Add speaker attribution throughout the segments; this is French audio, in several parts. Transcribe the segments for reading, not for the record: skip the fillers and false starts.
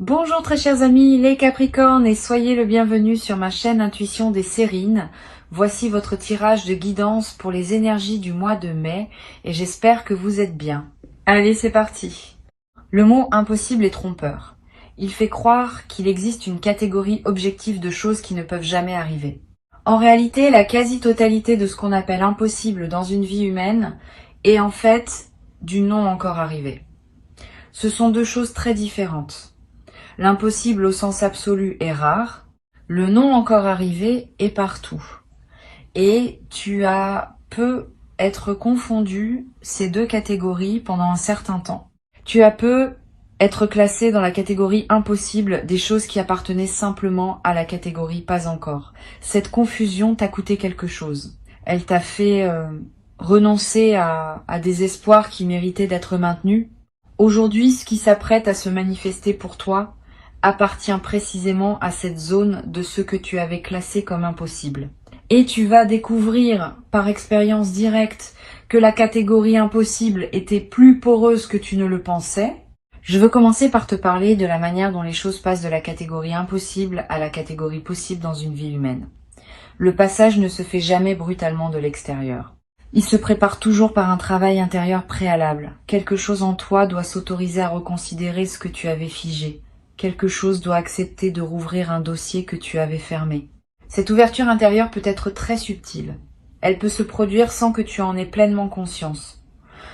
Speaker 1: Bonjour très chers amis, les Capricornes, et soyez le bienvenu sur ma chaîne Intuition des Sérines. Voici votre tirage de guidance pour les énergies du mois de mai et j'espère que vous êtes bien. Allez, c'est parti. Le mot impossible est trompeur. Il fait croire qu'il existe une catégorie objective de choses qui ne peuvent jamais arriver. En réalité, la quasi-totalité de ce qu'on appelle impossible dans une vie humaine est en fait du non encore arrivé. Ce sont deux choses très différentes. L'impossible au sens absolu est rare, le non encore arrivé est partout. Et tu as peu être confondu ces deux catégories pendant un certain temps. Tu as peu être classé dans la catégorie impossible des choses qui appartenaient simplement à la catégorie pas encore. Cette confusion t'a coûté quelque chose. Elle t'a fait renoncer à des espoirs qui méritaient d'être maintenus. Aujourd'hui, ce qui s'apprête à se manifester pour toi appartient précisément à cette zone de ce que tu avais classé comme impossible. Et tu vas découvrir par expérience directe que la catégorie impossible était plus poreuse que tu ne le pensais. Je veux commencer par te parler de la manière dont les choses passent de la catégorie impossible à la catégorie possible dans une vie humaine. Le passage ne se fait jamais brutalement de l'extérieur. Il se prépare toujours par un travail intérieur préalable. Quelque chose en toi doit s'autoriser à reconsidérer ce que tu avais figé. Quelque chose doit accepter de rouvrir un dossier que tu avais fermé. Cette ouverture intérieure peut être très subtile. Elle peut se produire sans que tu en aies pleinement conscience.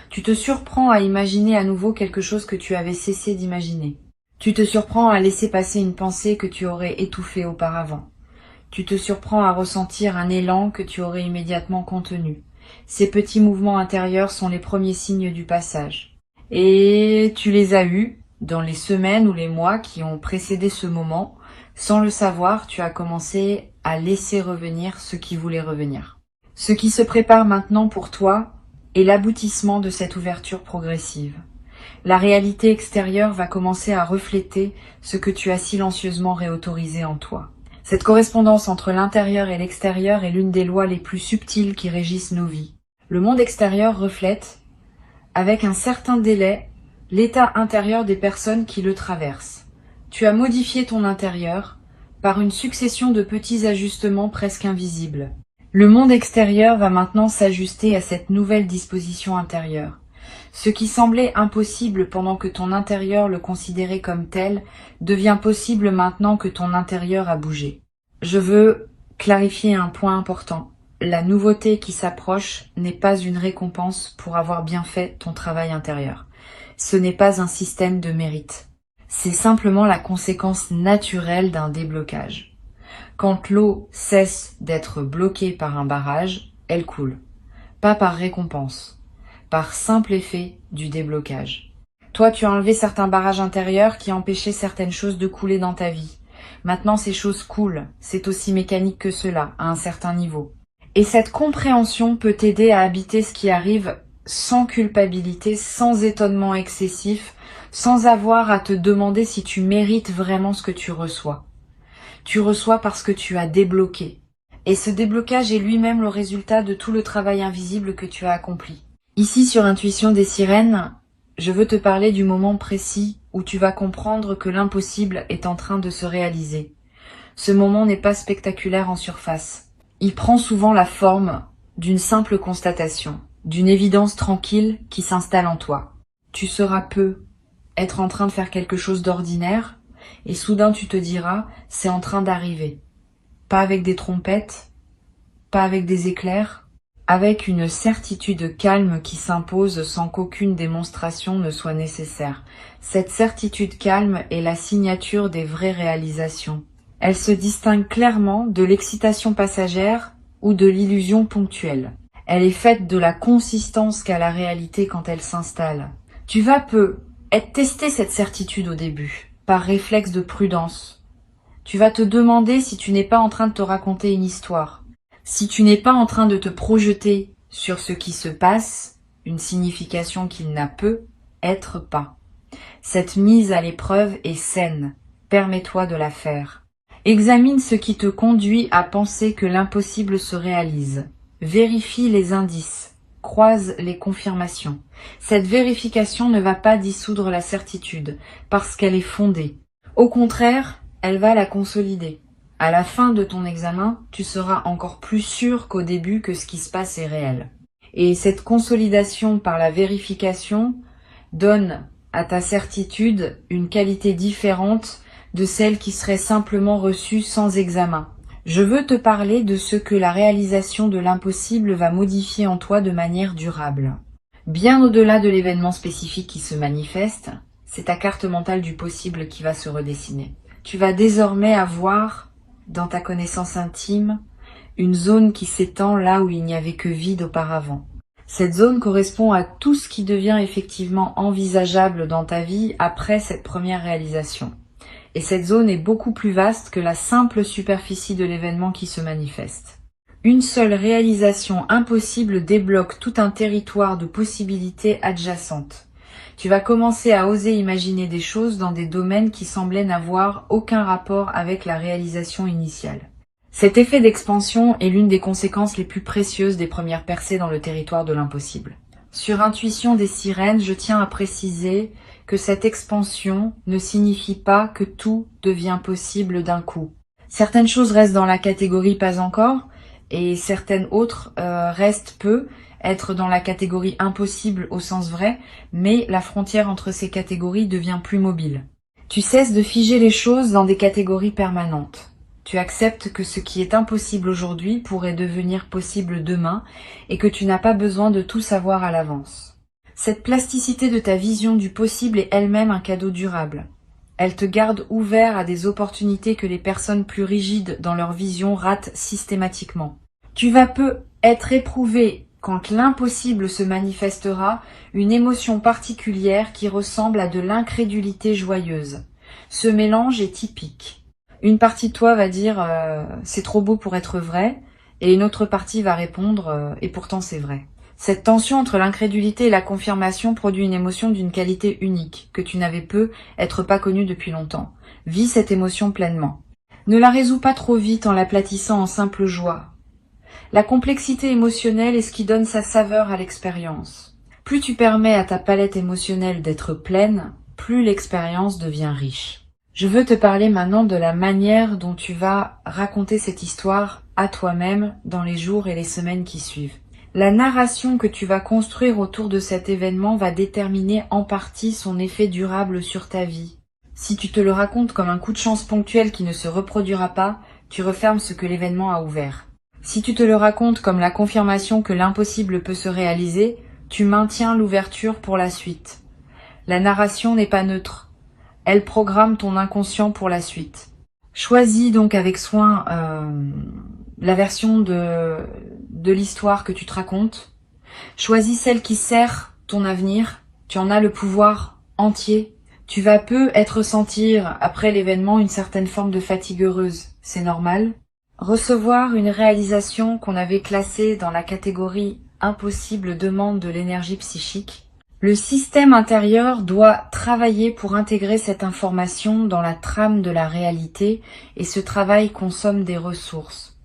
Speaker 1: Tu te surprends à imaginer à nouveau quelque chose que tu avais cessé d'imaginer. Tu te surprends à laisser passer une pensée que tu aurais étouffée auparavant. Tu te surprends à ressentir un élan que tu aurais immédiatement contenu. Ces petits mouvements intérieurs sont les premiers signes du passage. Et tu les as eus dans les semaines ou les mois qui ont précédé ce moment. Sans le savoir, tu as commencé à laisser revenir ce qui voulait revenir. Ce qui se prépare maintenant pour toi est l'aboutissement de cette ouverture progressive. La réalité extérieure va commencer à refléter ce que tu as silencieusement réautorisé en toi. Cette correspondance entre l'intérieur et l'extérieur est l'une des lois les plus subtiles qui régissent nos vies. Le monde extérieur reflète, avec un certain délai, l'état intérieur des personnes qui le traversent. Tu as modifié ton intérieur par une succession de petits ajustements presque invisibles. Le monde extérieur va maintenant s'ajuster à cette nouvelle disposition intérieure. Ce qui semblait impossible pendant que ton intérieur le considérait comme tel devient possible maintenant que ton intérieur a bougé. Je veux clarifier un point important. La nouveauté qui s'approche n'est pas une récompense pour avoir bien fait ton travail intérieur. Ce n'est pas un système de mérite. C'est simplement la conséquence naturelle d'un déblocage. Quand l'eau cesse d'être bloquée par un barrage, elle coule. Pas par récompense, par simple effet du déblocage. Toi, tu as enlevé certains barrages intérieurs qui empêchaient certaines choses de couler dans ta vie. Maintenant, ces choses coulent. C'est aussi mécanique que cela, à un certain niveau. Et cette compréhension peut t'aider à habiter ce qui arrive sans culpabilité, sans étonnement excessif, sans avoir à te demander si tu mérites vraiment ce que tu reçois. Tu reçois parce que tu as débloqué. Et ce déblocage est lui-même le résultat de tout le travail invisible que tu as accompli. Ici, sur Intuition des Sirènes, je veux te parler du moment précis où tu vas comprendre que l'impossible est en train de se réaliser. Ce moment n'est pas spectaculaire en surface. Il prend souvent la forme d'une simple constatation, d'une évidence tranquille qui s'installe en toi. Tu sauras peu être en train de faire quelque chose d'ordinaire et soudain tu te diras « c'est en train d'arriver ». Pas avec des trompettes, pas avec des éclairs, avec une certitude calme qui s'impose sans qu'aucune démonstration ne soit nécessaire. Cette certitude calme est la signature des vraies réalisations. Elle se distingue clairement de l'excitation passagère ou de l'illusion ponctuelle. Elle est faite de la consistance qu'a la réalité quand elle s'installe. Tu vas tester cette certitude au début, par réflexe de prudence. Tu vas te demander si tu n'es pas en train de te raconter une histoire, si tu n'es pas en train de te projeter sur ce qui se passe, une signification qu'il n'a peut être pas. Cette mise à l'épreuve est saine, permets-toi de la faire. Examine ce qui te conduit à penser que l'impossible se réalise. Vérifie les indices, croise les confirmations. Cette vérification ne va pas dissoudre la certitude, parce qu'elle est fondée. Au contraire, elle va la consolider. À la fin de ton examen, tu seras encore plus sûr qu'au début que ce qui se passe est réel. Et cette consolidation par la vérification donne à ta certitude une qualité différente de celle qui serait simplement reçue sans examen. Je veux te parler de ce que la réalisation de l'impossible va modifier en toi de manière durable. Bien au-delà de l'événement spécifique qui se manifeste, c'est ta carte mentale du possible qui va se redessiner. Tu vas désormais avoir, dans ta connaissance intime, une zone qui s'étend là où il n'y avait que vide auparavant. Cette zone correspond à tout ce qui devient effectivement envisageable dans ta vie après cette première réalisation. Et cette zone est beaucoup plus vaste que la simple superficie de l'événement qui se manifeste. Une seule réalisation impossible débloque tout un territoire de possibilités adjacentes. Tu vas commencer à oser imaginer des choses dans des domaines qui semblaient n'avoir aucun rapport avec la réalisation initiale. Cet effet d'expansion est l'une des conséquences les plus précieuses des premières percées dans le territoire de l'impossible. Sur Intuition des sirènes, je tiens à préciser que cette expansion ne signifie pas que tout devient possible d'un coup. Certaines choses restent dans la catégorie pas encore, et certaines autres être dans la catégorie impossible au sens vrai, mais la frontière entre ces catégories devient plus mobile. Tu cesses de figer les choses dans des catégories permanentes. Tu acceptes que ce qui est impossible aujourd'hui pourrait devenir possible demain et que tu n'as pas besoin de tout savoir à l'avance. Cette plasticité de ta vision du possible est elle-même un cadeau durable. Elle te garde ouvert à des opportunités que les personnes plus rigides dans leur vision ratent systématiquement. Tu vas peu être éprouvé quand l'impossible se manifestera, une émotion particulière qui ressemble à de l'incrédulité joyeuse. Ce mélange est typique. Une partie de toi va dire c'est trop beau pour être vrai, et une autre partie va répondre et pourtant c'est vrai. Cette tension entre l'incrédulité et la confirmation produit une émotion d'une qualité unique, que tu n'avais peut-être pas connue depuis longtemps. Vis cette émotion pleinement. Ne la résous pas trop vite en l'aplatissant en simple joie. La complexité émotionnelle est ce qui donne sa saveur à l'expérience. Plus tu permets à ta palette émotionnelle d'être pleine, plus l'expérience devient riche. Je veux te parler maintenant de la manière dont tu vas raconter cette histoire à toi-même dans les jours et les semaines qui suivent. La narration que tu vas construire autour de cet événement va déterminer en partie son effet durable sur ta vie. Si tu te le racontes comme un coup de chance ponctuel qui ne se reproduira pas, tu refermes ce que l'événement a ouvert. Si tu te le racontes comme la confirmation que l'impossible peut se réaliser, tu maintiens l'ouverture pour la suite. La narration n'est pas neutre. Elle programme ton inconscient pour la suite. Choisis donc avec soin la version de l'histoire que tu te racontes. Choisis celle qui sert ton avenir. Tu en as le pouvoir entier. Tu vas ressentir après l'événement une certaine forme de fatigue heureuse. C'est normal. Recevoir une réalisation qu'on avait classée dans la catégorie impossible demande de l'énergie psychique. Le système intérieur doit travailler pour intégrer cette information dans la trame de la réalité et ce travail consomme des ressources.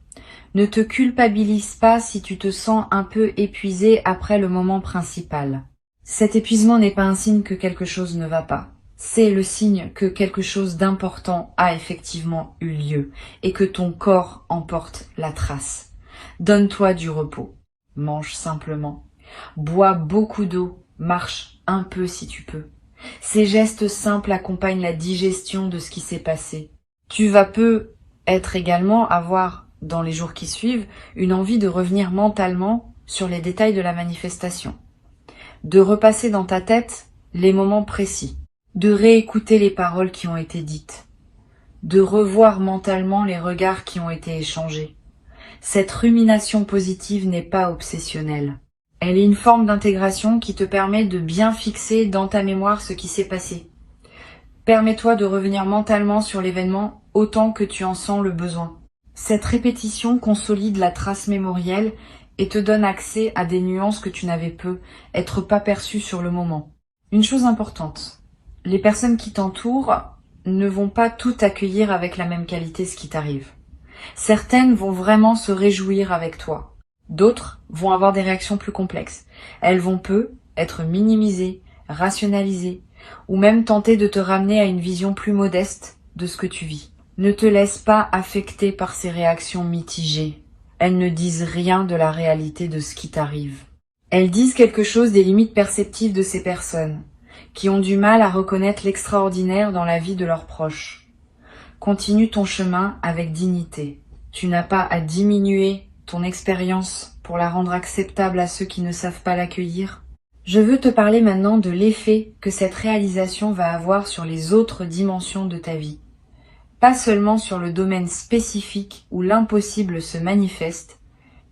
Speaker 1: Ne te culpabilise pas si tu te sens un peu épuisé après le moment principal. Cet épuisement n'est pas un signe que quelque chose ne va pas. C'est le signe que quelque chose d'important a effectivement eu lieu et que ton corps en porte la trace. Donne-toi du repos. Mange simplement. Bois beaucoup d'eau. Marche un peu si tu peux. Ces gestes simples accompagnent la digestion de ce qui s'est passé. Tu vas être également avoir, dans les jours qui suivent, une envie de revenir mentalement sur les détails de la manifestation. De repasser dans ta tête les moments précis. De réécouter les paroles qui ont été dites. De revoir mentalement les regards qui ont été échangés. Cette rumination positive n'est pas obsessionnelle. Elle est une forme d'intégration qui te permet de bien fixer dans ta mémoire ce qui s'est passé. Permets-toi de revenir mentalement sur l'événement autant que tu en sens le besoin. Cette répétition consolide la trace mémorielle et te donne accès à des nuances que tu n'avais être pas perçues sur le moment. Une chose importante, les personnes qui t'entourent ne vont pas tout accueillir avec la même qualité ce qui t'arrive. Certaines vont vraiment se réjouir avec toi. D'autres vont avoir des réactions plus complexes. Elles vont être minimisées, rationalisées, ou même tenter de te ramener à une vision plus modeste de ce que tu vis. Ne te laisse pas affecter par ces réactions mitigées. Elles ne disent rien de la réalité de ce qui t'arrive. Elles disent quelque chose des limites perceptives de ces personnes, qui ont du mal à reconnaître l'extraordinaire dans la vie de leurs proches. Continue ton chemin avec dignité. Tu n'as pas à diminuer ton expérience pour la rendre acceptable à ceux qui ne savent pas l'accueillir. Je veux te parler maintenant de l'effet que cette réalisation va avoir sur les autres dimensions de ta vie. Pas seulement sur le domaine spécifique où l'impossible se manifeste,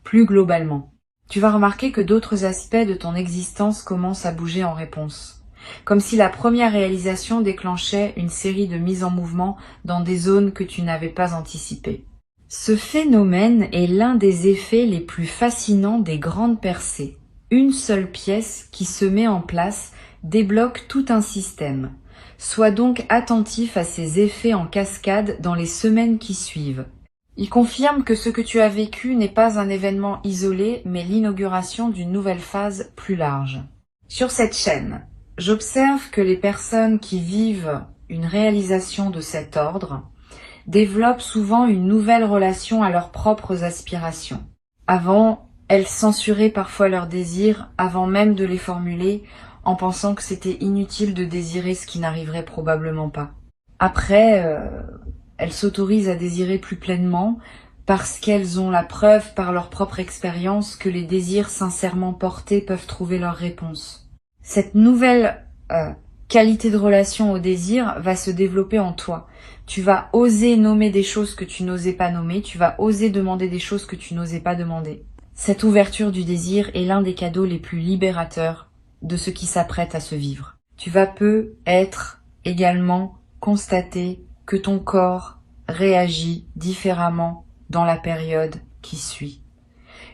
Speaker 1: plus globalement. Tu vas remarquer que d'autres aspects de ton existence commencent à bouger en réponse. Comme si la première réalisation déclenchait une série de mises en mouvement dans des zones que tu n'avais pas anticipées. Ce phénomène est l'un des effets les plus fascinants des grandes percées. Une seule pièce qui se met en place débloque tout un système. Sois donc attentif à ces effets en cascade dans les semaines qui suivent. Il confirme que ce que tu as vécu n'est pas un événement isolé, mais l'inauguration d'une nouvelle phase plus large. Sur cette chaîne, j'observe que les personnes qui vivent une réalisation de cet ordre développent souvent une nouvelle relation à leurs propres aspirations. Avant, elles censuraient parfois leurs désirs avant même de les formuler, en pensant que c'était inutile de désirer ce qui n'arriverait probablement pas. Après, elles s'autorisent à désirer plus pleinement parce qu'elles ont la preuve par leur propre expérience que les désirs sincèrement portés peuvent trouver leur réponse. Cette nouvelle qualité de relation au désir va se développer en toi. Tu vas oser nommer des choses que tu n'osais pas nommer, tu vas oser demander des choses que tu n'osais pas demander. Cette ouverture du désir est l'un des cadeaux les plus libérateurs de ce qui s'apprête à se vivre. Tu vas peut-être également constater que ton corps réagit différemment dans la période qui suit.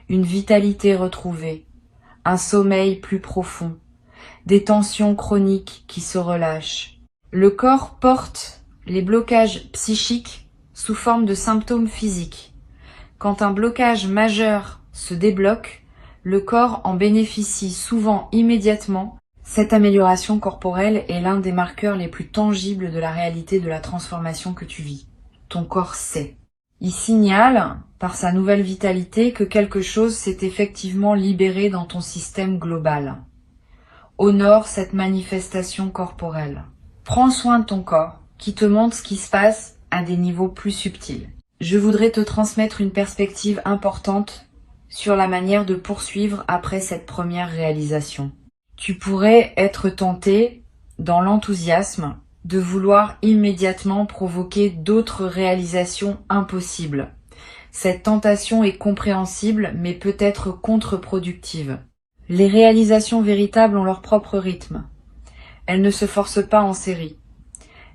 Speaker 1: Une vitalité retrouvée, un sommeil plus profond, des tensions chroniques qui se relâchent. Le corps porte les blocages psychiques sous forme de symptômes physiques. Quand un blocage majeur se débloque, le corps en bénéficie souvent immédiatement. Cette amélioration corporelle est l'un des marqueurs les plus tangibles de la réalité de la transformation que tu vis. Ton corps sait. Il signale, par sa nouvelle vitalité, que quelque chose s'est effectivement libéré dans ton système global. Honore cette manifestation corporelle. Prends soin de ton corps, qui te montre ce qui se passe à des niveaux plus subtils. Je voudrais te transmettre une perspective importante sur la manière de poursuivre après cette première réalisation. Tu pourrais être tenté, dans l'enthousiasme, de vouloir immédiatement provoquer d'autres réalisations impossibles. Cette tentation est compréhensible, mais peut être contre-productive. Les réalisations véritables ont leur propre rythme. Elles ne se forcent pas en série.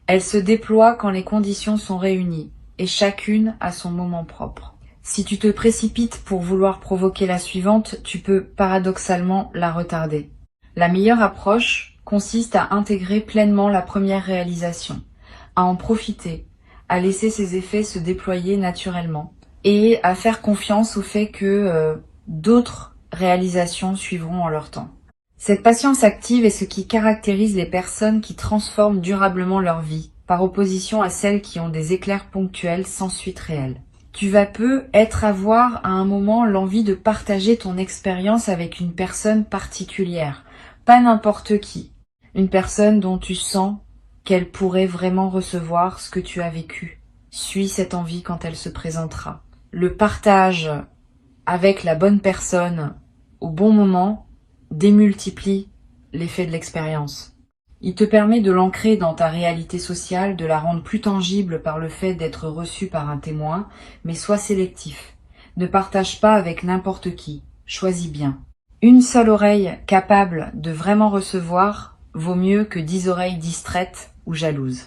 Speaker 1: Elles se déploient quand les conditions sont réunies, et chacune a son moment propre. Si tu te précipites pour vouloir provoquer la suivante, tu peux paradoxalement la retarder. La meilleure approche consiste à intégrer pleinement la première réalisation, à en profiter, à laisser ses effets se déployer naturellement et à faire confiance au fait que d'autres réalisations suivront en leur temps. Cette patience active est ce qui caractérise les personnes qui transforment durablement leur vie, par opposition à celles qui ont des éclairs ponctuels sans suite réelle. Tu vas peut-être avoir à un moment l'envie de partager ton expérience avec une personne particulière, pas n'importe qui, une personne dont tu sens qu'elle pourrait vraiment recevoir ce que tu as vécu. Suis cette envie quand elle se présentera. Le partage avec la bonne personne au bon moment démultiplie l'effet de l'expérience. Il te permet de l'ancrer dans ta réalité sociale, de la rendre plus tangible par le fait d'être reçu par un témoin, mais sois sélectif. Ne partage pas avec n'importe qui. Choisis bien. Une seule oreille capable de vraiment recevoir vaut mieux que 10 oreilles distraites ou jalouses.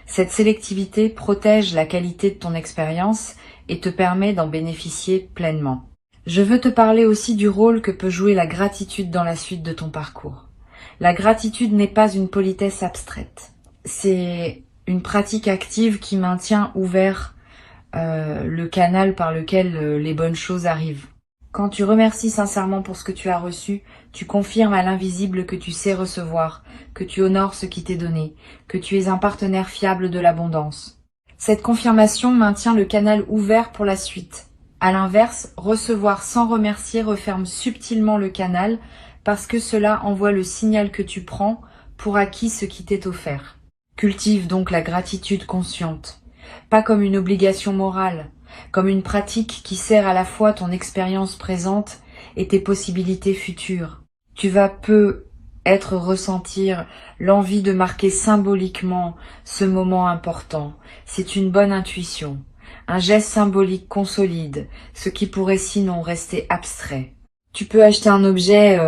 Speaker 1: Cette sélectivité protège la qualité de ton expérience et te permet d'en bénéficier pleinement. Je veux te parler aussi du rôle que peut jouer la gratitude dans la suite de ton parcours. La gratitude n'est pas une politesse abstraite. C'est une pratique active qui maintient ouvert le canal par lequel les bonnes choses arrivent. Quand tu remercies sincèrement pour ce que tu as reçu, tu confirmes à l'invisible que tu sais recevoir, que tu honores ce qui t'est donné, que tu es un partenaire fiable de l'abondance. Cette confirmation maintient le canal ouvert pour la suite. À l'inverse, recevoir sans remercier referme subtilement le canal parce que cela envoie le signal que tu prends pour acquis ce qui t'est offert. Cultive donc la gratitude consciente, pas comme une obligation morale, comme une pratique qui sert à la fois ton expérience présente et tes possibilités futures. Tu vas peut-être ressentir l'envie de marquer symboliquement ce moment important. C'est une bonne intuition. Un geste symbolique consolide ce qui pourrait sinon rester abstrait. Tu peux acheter un objet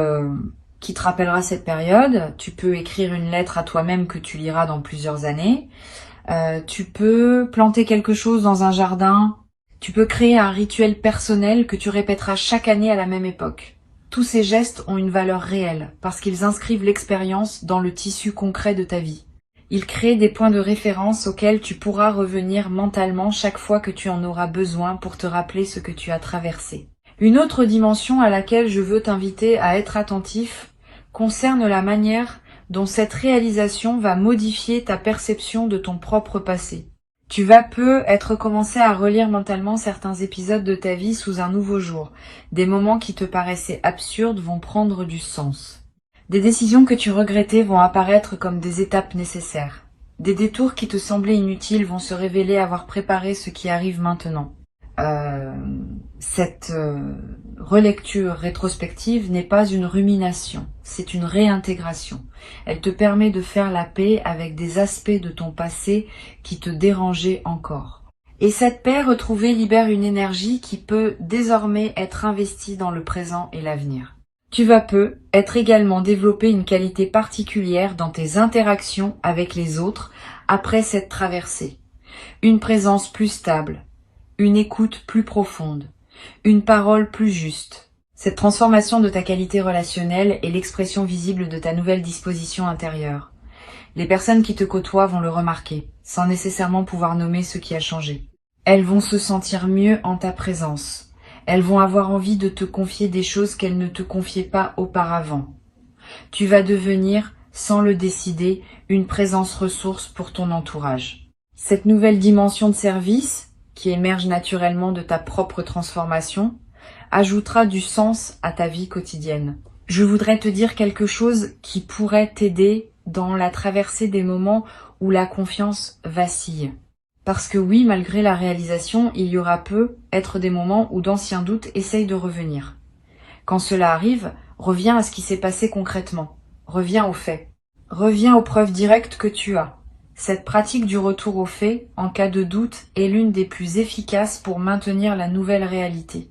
Speaker 1: qui te rappellera cette période. Tu peux écrire une lettre à toi-même que tu liras dans plusieurs années. Tu peux planter quelque chose dans un jardin. Tu peux créer un rituel personnel que tu répéteras chaque année à la même époque. Tous ces gestes ont une valeur réelle parce qu'ils inscrivent l'expérience dans le tissu concret de ta vie. Ils créent des points de référence auxquels tu pourras revenir mentalement chaque fois que tu en auras besoin pour te rappeler ce que tu as traversé. Une autre dimension à laquelle je veux t'inviter à être attentif concerne la manière dont cette réalisation va modifier ta perception de ton propre passé. Tu vas peut-être commencer à relire mentalement certains épisodes de ta vie sous un nouveau jour. Des moments qui te paraissaient absurdes vont prendre du sens. Des décisions que tu regrettais vont apparaître comme des étapes nécessaires. Des détours qui te semblaient inutiles vont se révéler avoir préparé ce qui arrive maintenant. Cette relecture rétrospective n'est pas une rumination, c'est une réintégration. Elle te permet de faire la paix avec des aspects de ton passé qui te dérangeaient encore. Et cette paix retrouvée libère une énergie qui peut désormais être investie dans le présent et l'avenir. Tu vas peut-être également développer une qualité particulière dans tes interactions avec les autres après cette traversée. Une présence plus stable, une écoute plus profonde, une parole plus juste. Cette transformation de ta qualité relationnelle est l'expression visible de ta nouvelle disposition intérieure. Les personnes qui te côtoient vont le remarquer, sans nécessairement pouvoir nommer ce qui a changé. Elles vont se sentir mieux en ta présence. Elles vont avoir envie de te confier des choses qu'elles ne te confiaient pas auparavant. Tu vas devenir, sans le décider, une présence ressource pour ton entourage. Cette nouvelle dimension de service, qui émerge naturellement de ta propre transformation, ajoutera du sens à ta vie quotidienne. Je voudrais te dire quelque chose qui pourrait t'aider dans la traversée des moments où la confiance vacille. Parce que oui, malgré la réalisation, il y aura peut-être des moments où d'anciens doutes essayent de revenir. Quand cela arrive, reviens à ce qui s'est passé concrètement. Reviens aux faits. Reviens aux preuves directes que tu as. Cette pratique du retour aux faits, en cas de doute, est l'une des plus efficaces pour maintenir la nouvelle réalité.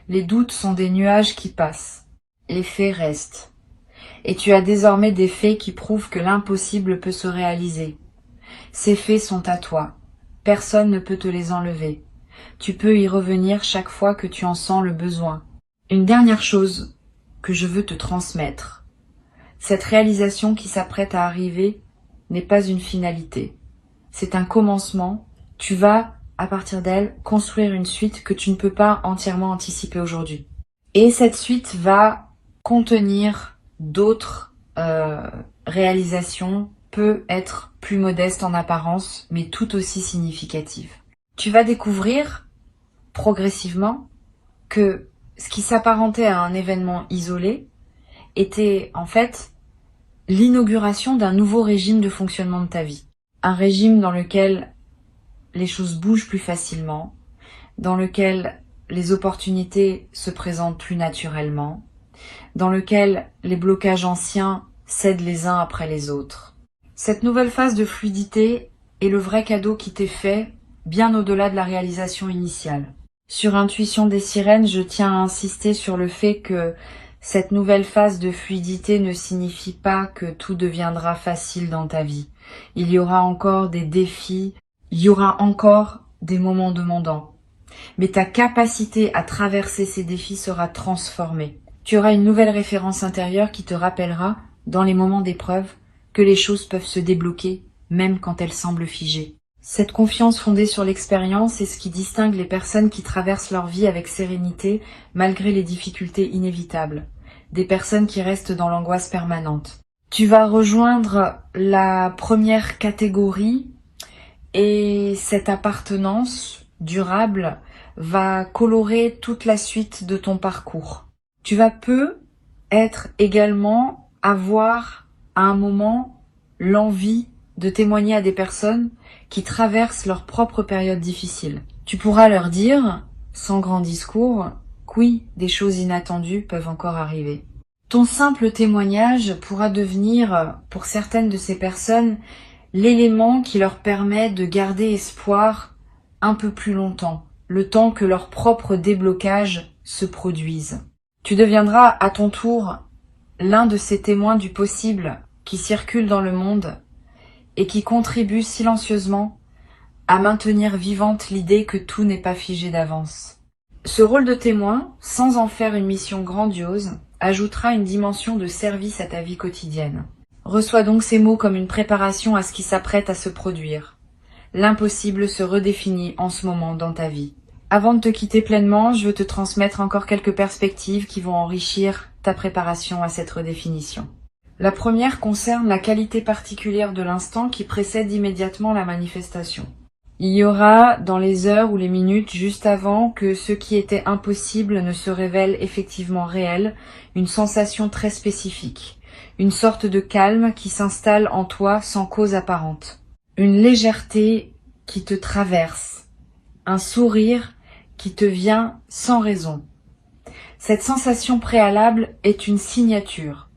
Speaker 1: Les doutes sont des nuages qui passent. Les faits restent. Et tu as désormais des faits qui prouvent que l'impossible peut se réaliser. Ces faits sont à toi. Personne ne peut te les enlever. Tu peux y revenir chaque fois que tu en sens le besoin. Une dernière chose que je veux te transmettre. Cette réalisation qui s'apprête à arriver n'est pas une finalité. C'est un commencement. Tu vas, à partir d'elle, construire une suite que tu ne peux pas entièrement anticiper aujourd'hui. Et cette suite va contenir d'autres réalisations, peut être plus modestes en apparence, mais tout aussi significatives. Tu vas découvrir progressivement que ce qui s'apparentait à un événement isolé était en fait l'inauguration d'un nouveau régime de fonctionnement de ta vie. Un régime dans lequel les choses bougent plus facilement, dans lequel les opportunités se présentent plus naturellement, dans lequel les blocages anciens cèdent les uns après les autres. Cette nouvelle phase de fluidité est le vrai cadeau qui t'est fait, bien au-delà de la réalisation initiale. Sur Intuition des Sirènes, je tiens à insister sur le fait que cette nouvelle phase de fluidité ne signifie pas que tout deviendra facile dans ta vie. Il y aura encore des défis, il y aura encore des moments demandants. Mais ta capacité à traverser ces défis sera transformée. Tu auras une nouvelle référence intérieure qui te rappellera, dans les moments d'épreuve, que les choses peuvent se débloquer, même quand elles semblent figées. Cette confiance fondée sur l'expérience est ce qui distingue les personnes qui traversent leur vie avec sérénité, malgré les difficultés inévitables. Des personnes qui restent dans l'angoisse permanente. Tu vas rejoindre la première catégorie Et cette appartenance durable va colorer toute la suite de ton parcours. Tu vas être également avoir à un moment l'envie de témoigner à des personnes qui traversent leur propre période difficile. Tu pourras leur dire, sans grand discours, que oui, des choses inattendues peuvent encore arriver. Ton simple témoignage pourra devenir, pour certaines de ces personnes, l'élément qui leur permet de garder espoir un peu plus longtemps, le temps que leur propre déblocage se produise. Tu deviendras à ton tour l'un de ces témoins du possible qui circulent dans le monde et qui contribuent silencieusement à maintenir vivante l'idée que tout n'est pas figé d'avance. Ce rôle de témoin, sans en faire une mission grandiose, ajoutera une dimension de service à ta vie quotidienne. Reçois donc ces mots comme une préparation à ce qui s'apprête à se produire. L'impossible se redéfinit en ce moment dans ta vie. Avant de te quitter pleinement, je veux te transmettre encore quelques perspectives qui vont enrichir ta préparation à cette redéfinition. La première concerne la qualité particulière de l'instant qui précède immédiatement la manifestation. Il y aura, dans les heures ou les minutes juste avant que ce qui était impossible ne se révèle effectivement réel, une sensation très spécifique, une sorte de calme qui s'installe en toi sans cause apparente, une légèreté qui te traverse, un sourire qui te vient sans raison. Cette sensation préalable est une signature.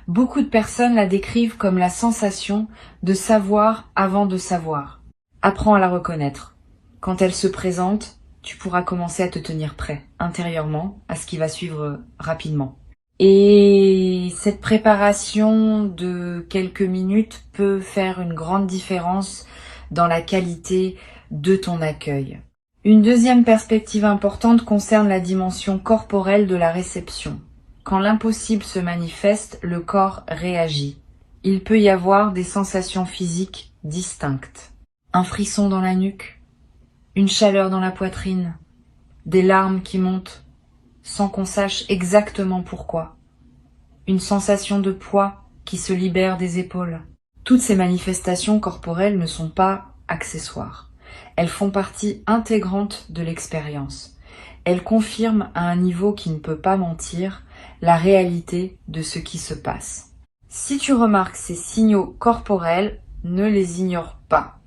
Speaker 1: Beaucoup de personnes la décrivent comme la sensation de savoir avant de savoir. Apprends à la reconnaître. Quand elle se présente, tu pourras commencer à te tenir prêt, intérieurement, à ce qui va suivre rapidement. Et cette préparation de quelques minutes peut faire une grande différence dans la qualité de ton accueil. Une deuxième perspective importante concerne la dimension corporelle de la réception. Quand l'impossible se manifeste, le corps réagit. Il peut y avoir des sensations physiques distinctes. Un frisson dans la nuque, une chaleur dans la poitrine, des larmes qui montent, sans qu'on sache exactement pourquoi. Une sensation de poids qui se libère des épaules. Toutes ces manifestations corporelles ne sont pas accessoires. Elles font partie intégrante de l'expérience. Elles confirment à un niveau qui ne peut pas mentir la réalité de ce qui se passe. Si tu remarques ces signaux corporels, ne les ignore pas.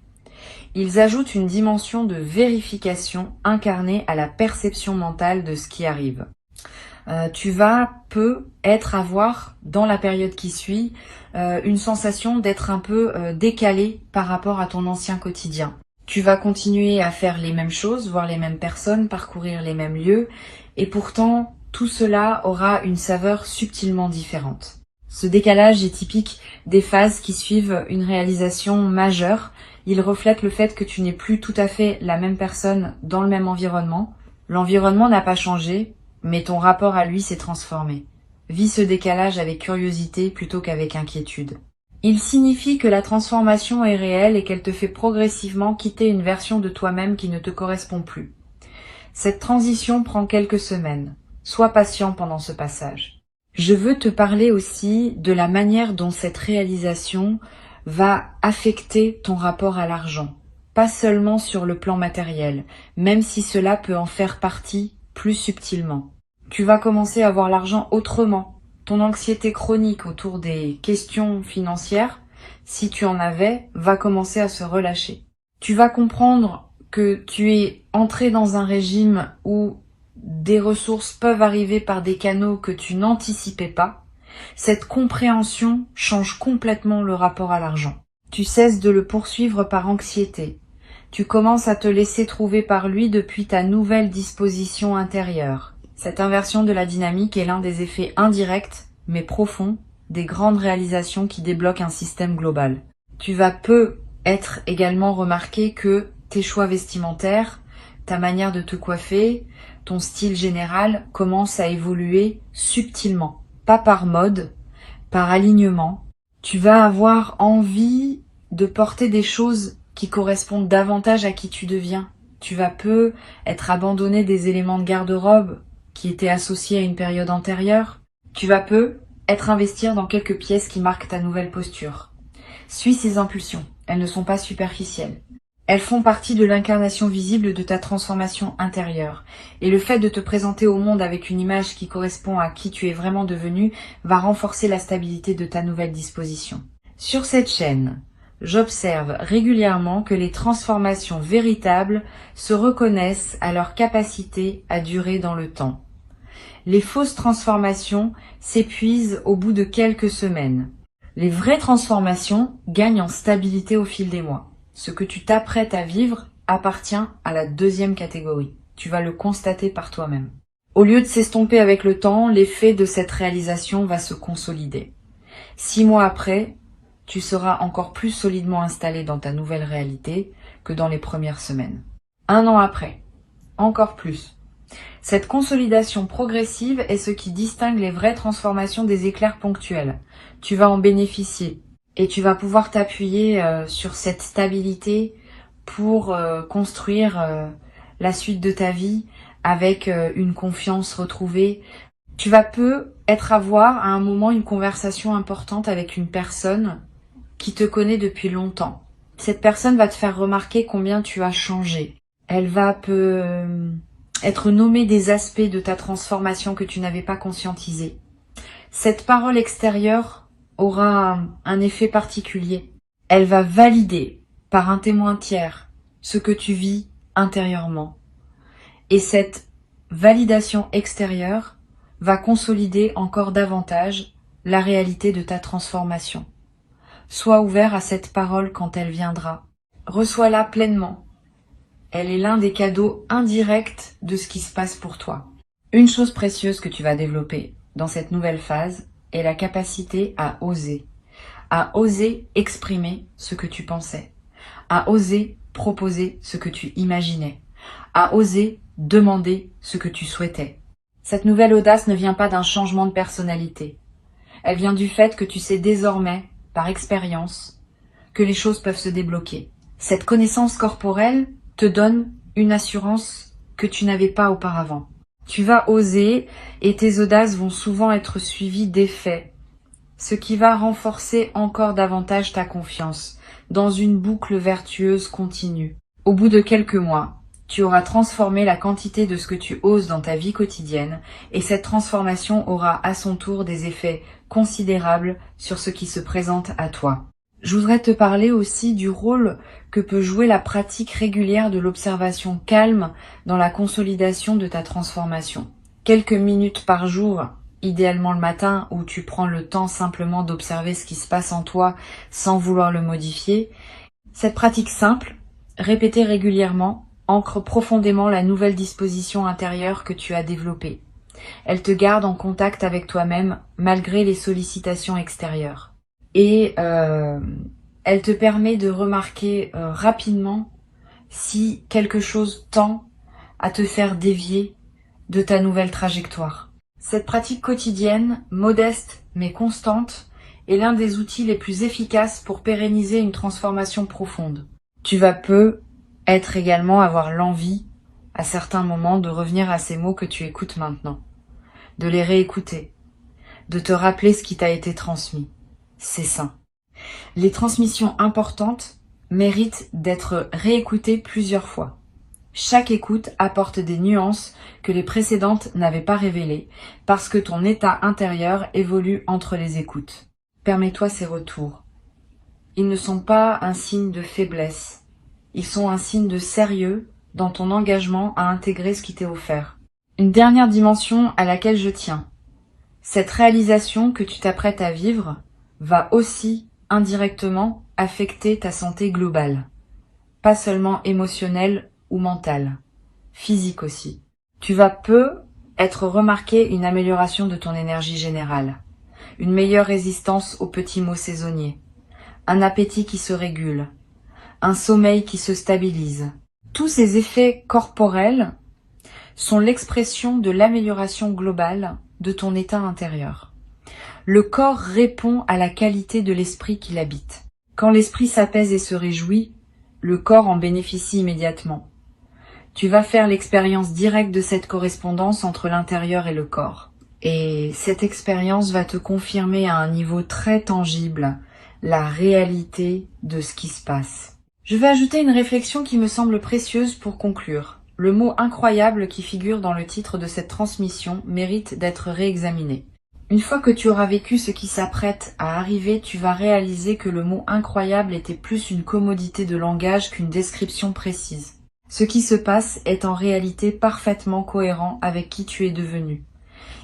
Speaker 1: Ils ajoutent une dimension de vérification incarnée à la perception mentale de ce qui arrive. Tu vas avoir, dans la période qui suit, une sensation d'être un peu décalé par rapport à ton ancien quotidien. Tu vas continuer à faire les mêmes choses, voir les mêmes personnes, parcourir les mêmes lieux, et pourtant, tout cela aura une saveur subtilement différente. Ce décalage est typique des phases qui suivent une réalisation majeure. Il reflète le fait que tu n'es plus tout à fait la même personne dans le même environnement. L'environnement n'a pas changé, mais ton rapport à lui s'est transformé. Vis ce décalage avec curiosité plutôt qu'avec inquiétude. Il signifie que la transformation est réelle et qu'elle te fait progressivement quitter une version de toi-même qui ne te correspond plus. Cette transition prend quelques semaines. Sois patient pendant ce passage. Je veux te parler aussi de la manière dont cette réalisation va affecter ton rapport à l'argent. Pas seulement sur le plan matériel, même si cela peut en faire partie plus subtilement. Tu vas commencer à voir l'argent autrement. Ton anxiété chronique autour des questions financières, si tu en avais, va commencer à se relâcher. Tu vas comprendre que tu es entré dans un régime où des ressources peuvent arriver par des canaux que tu n'anticipais pas. Cette compréhension change complètement le rapport à l'argent. Tu cesses de le poursuivre par anxiété. Tu commences à te laisser trouver par lui depuis ta nouvelle disposition intérieure. Cette inversion de la dynamique est l'un des effets indirects, mais profonds, des grandes réalisations qui débloquent un système global. Tu vas être également remarqué que tes choix vestimentaires, ta manière de te coiffer, ton style général commence à évoluer subtilement, pas par mode, par alignement. Tu vas avoir envie de porter des choses qui correspondent davantage à qui tu deviens. Tu vas être abandonné des éléments de garde-robe qui étaient associés à une période antérieure. Tu vas être investir dans quelques pièces qui marquent ta nouvelle posture. Suis ces impulsions, elles ne sont pas superficielles. Elles font partie de l'incarnation visible de ta transformation intérieure. Et le fait de te présenter au monde avec une image qui correspond à qui tu es vraiment devenu va renforcer la stabilité de ta nouvelle disposition. Sur cette chaîne, j'observe régulièrement que les transformations véritables se reconnaissent à leur capacité à durer dans le temps. Les fausses transformations s'épuisent au bout de quelques semaines. Les vraies transformations gagnent en stabilité au fil des mois. Ce que tu t'apprêtes à vivre appartient à la deuxième catégorie. Tu vas le constater par toi-même. Au lieu de s'estomper avec le temps, l'effet de cette réalisation va se consolider. 6 mois après, tu seras encore plus solidement installé dans ta nouvelle réalité que dans les premières semaines. 1 an après, encore plus. Cette consolidation progressive est ce qui distingue les vraies transformations des éclairs ponctuels. Tu vas en bénéficier. Et tu vas pouvoir t'appuyer sur cette stabilité pour construire la suite de ta vie avec une confiance retrouvée. Tu vas peut-être avoir à un moment une conversation importante avec une personne qui te connaît depuis longtemps. Cette personne va te faire remarquer combien tu as changé. Elle va être nommée des aspects de ta transformation que tu n'avais pas conscientisés. Cette parole extérieure aura un effet particulier. Elle va valider par un témoin tiers ce que tu vis intérieurement. Et cette validation extérieure va consolider encore davantage la réalité de ta transformation. Sois ouvert à cette parole quand elle viendra. Reçois-la pleinement. Elle est l'un des cadeaux indirects de ce qui se passe pour toi. Une chose précieuse que tu vas développer dans cette nouvelle phase est la capacité à oser exprimer ce que tu pensais, à oser proposer ce que tu imaginais, à oser demander ce que tu souhaitais. Cette nouvelle audace ne vient pas d'un changement de personnalité. Elle vient du fait que tu sais désormais, par expérience, que les choses peuvent se débloquer. Cette connaissance corporelle te donne une assurance que tu n'avais pas auparavant. Tu vas oser et tes audaces vont souvent être suivies d'effets, ce qui va renforcer encore davantage ta confiance dans une boucle vertueuse continue. Au bout de quelques mois, tu auras transformé la quantité de ce que tu oses dans ta vie quotidienne et cette transformation aura à son tour des effets considérables sur ce qui se présente à toi. Je voudrais te parler aussi du rôle que peut jouer la pratique régulière de l'observation calme dans la consolidation de ta transformation. Quelques minutes par jour, idéalement le matin où tu prends le temps simplement d'observer ce qui se passe en toi sans vouloir le modifier. Cette pratique simple, répétée régulièrement, ancre profondément la nouvelle disposition intérieure que tu as développée. Elle te garde en contact avec toi-même malgré les sollicitations extérieures. Et elle te permet de remarquer rapidement si quelque chose tend à te faire dévier de ta nouvelle trajectoire. Cette pratique quotidienne, modeste mais constante, est l'un des outils les plus efficaces pour pérenniser une transformation profonde. Tu vas peut-être également avoir l'envie, à certains moments, de revenir à ces mots que tu écoutes maintenant, de les réécouter, de te rappeler ce qui t'a été transmis. C'est sain. Les transmissions importantes méritent d'être réécoutées plusieurs fois. Chaque écoute apporte des nuances que les précédentes n'avaient pas révélées parce que ton état intérieur évolue entre les écoutes. Permets-toi ces retours. Ils ne sont pas un signe de faiblesse. Ils sont un signe de sérieux dans ton engagement à intégrer ce qui t'est offert. Une dernière dimension à laquelle je tiens. Cette réalisation que tu t'apprêtes à vivre va aussi indirectement affecter ta santé globale, pas seulement émotionnelle ou mentale, physique aussi. Tu vas être remarqué une amélioration de ton énergie générale, une meilleure résistance aux petits maux saisonniers, un appétit qui se régule, un sommeil qui se stabilise. Tous ces effets corporels sont l'expression de l'amélioration globale de ton état intérieur. Le corps répond à la qualité de l'esprit qui l'habite. Quand l'esprit s'apaise et se réjouit, le corps en bénéficie immédiatement. Tu vas faire l'expérience directe de cette correspondance entre l'intérieur et le corps. Et cette expérience va te confirmer à un niveau très tangible la réalité de ce qui se passe. Je vais ajouter une réflexion qui me semble précieuse pour conclure. Le mot incroyable qui figure dans le titre de cette transmission mérite d'être réexaminé. Une fois que tu auras vécu ce qui s'apprête à arriver, tu vas réaliser que le mot incroyable était plus une commodité de langage qu'une description précise. Ce qui se passe est en réalité parfaitement cohérent avec qui tu es devenu.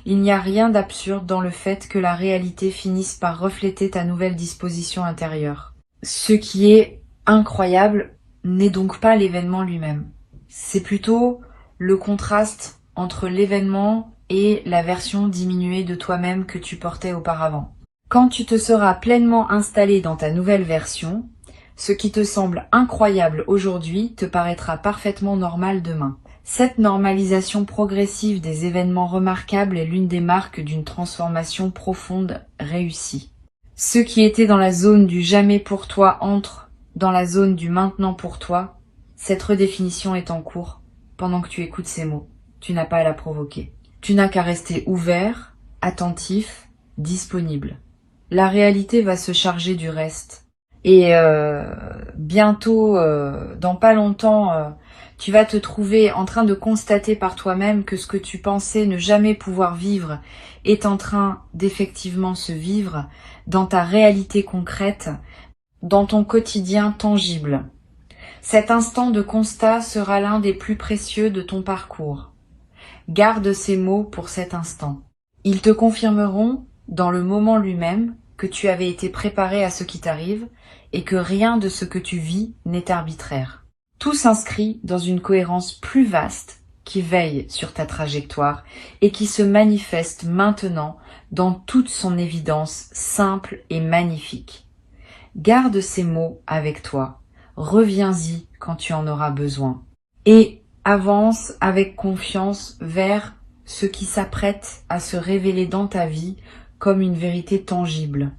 Speaker 1: Il n'y a rien d'absurde dans le fait que la réalité finisse par refléter ta nouvelle disposition intérieure. Ce qui est incroyable n'est donc pas l'événement lui-même. C'est plutôt le contraste entre l'événement et la version diminuée de toi-même que tu portais auparavant. Quand tu te seras pleinement installé dans ta nouvelle version, ce qui te semble incroyable aujourd'hui te paraîtra parfaitement normal demain. Cette normalisation progressive des événements remarquables est l'une des marques d'une transformation profonde réussie. Ceux qui étaient dans la zone du jamais pour toi entrent dans la zone du maintenant pour toi. Cette redéfinition est en cours pendant que tu écoutes ces mots. Tu n'as pas à la provoquer. Tu n'as qu'à rester ouvert, attentif, disponible. La réalité va se charger du reste. Et bientôt, dans pas longtemps, tu vas te trouver en train de constater par toi-même que ce que tu pensais ne jamais pouvoir vivre est en train d'effectivement se vivre dans ta réalité concrète, dans ton quotidien tangible. Cet instant de constat sera l'un des plus précieux de ton parcours. Garde ces mots pour cet instant. Ils te confirmeront, dans le moment lui-même, que tu avais été préparé à ce qui t'arrive et que rien de ce que tu vis n'est arbitraire. Tout s'inscrit dans une cohérence plus vaste qui veille sur ta trajectoire et qui se manifeste maintenant dans toute son évidence simple et magnifique. Garde ces mots avec toi, reviens-y quand tu en auras besoin et avance avec confiance vers ce qui s'apprête à se révéler dans ta vie comme une vérité tangible.